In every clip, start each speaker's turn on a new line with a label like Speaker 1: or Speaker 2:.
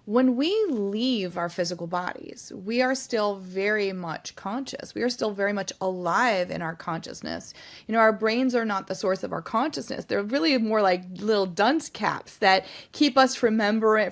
Speaker 1: when we leave our physical bodies, we are still very much conscious. We are still very much alive in our consciousness. Our brains are not the source of our consciousness. They're really more like little dunce caps that keep us remembering,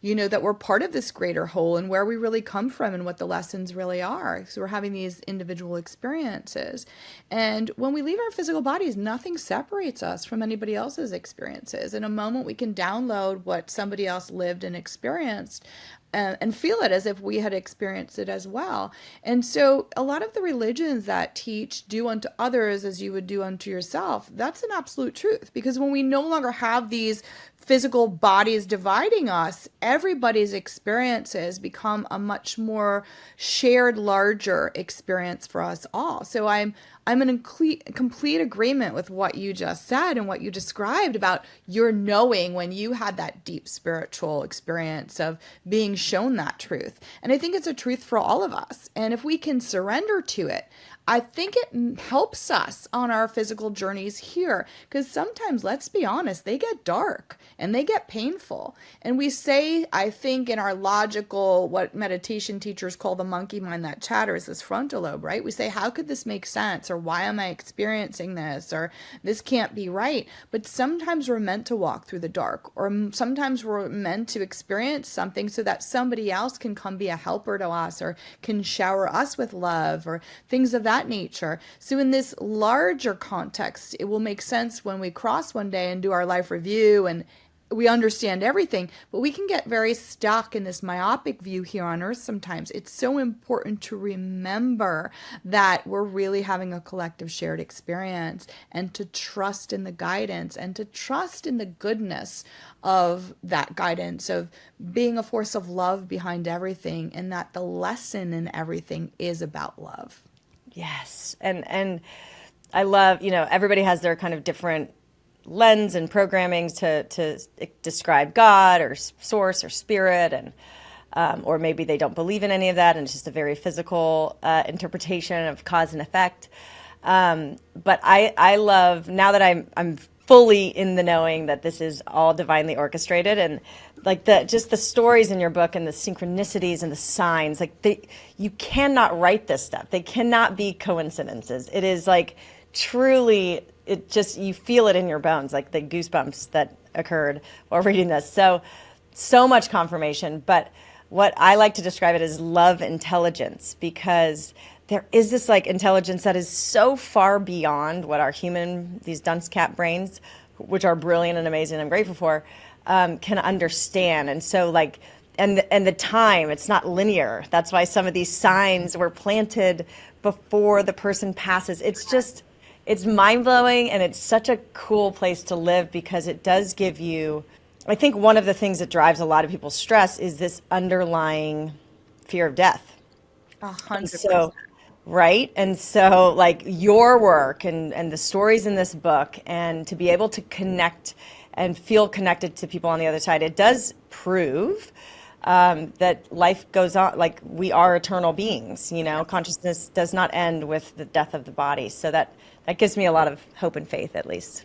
Speaker 1: that we're part of this greater whole and where we really come from and what the lessons really are. So we're having these individual experiences. And when we leave our physical bodies, nothing separates us from anybody else's experiences. In a moment, we can download what somebody else lived and experienced and feel it as if we had experienced it as well. And so, a lot of the religions that teach do unto others as you would do unto yourself, that's an absolute truth. Because when we no longer have these physical bodies dividing us, everybody's experiences become a much more shared, larger experience for us all. So I'm in complete agreement with what you just said and what you described about your knowing when you had that deep spiritual experience of being shown that truth. And I think it's a truth for all of us. And if we can surrender to it, I think it helps us on our physical journeys here because sometimes, let's be honest, they get dark and they get painful. And we say, I think, in our logical, what meditation teachers call the monkey mind that chatters, this frontal lobe, right? We say, how could this make sense? Or why am I experiencing this? Or this can't be right. But sometimes we're meant to walk through the dark, or sometimes we're meant to experience something so that somebody else can come be a helper to us or can shower us with love or things of that nature. So in this larger context, it will make sense when we cross one day and do our life review and we understand everything, but we can get very stuck in this myopic view here on earth sometimes. It's so important to remember that we're really having a collective shared experience and to trust in the guidance and to trust in the goodness of that guidance, of being a force of love behind everything, and that the lesson in everything is about love.
Speaker 2: Yes. And I love, everybody has their kind of different lens and programming to describe God or source or spirit, and or maybe they don't believe in any of that and it's just a very physical interpretation of cause and effect. But I love, now that I'm fully in the knowing that this is all divinely orchestrated, and like the stories in your book and the synchronicities and the signs, like you cannot write this stuff. They cannot be coincidences. It is like truly, it just, you feel it in your bones, like the goosebumps that occurred while reading this. So much confirmation. But what I like to describe it as love intelligence, because there is this like intelligence that is so far beyond what these dunce cap brains, which are brilliant and amazing, I'm grateful for, can understand. And so like, and the time, it's not linear. That's why some of these signs were planted before the person passes. It's mind blowing, and it's such a cool place to live because it does give you, I think one of the things that drives a lot of people's stress is this underlying fear of death.
Speaker 1: 100%.
Speaker 2: Right. And so like your work and the stories in this book, and to be able to connect and feel connected to people on the other side, it does prove that life goes on. Like, we are eternal beings, consciousness does not end with the death of the body. So that gives me a lot of hope and faith, at least.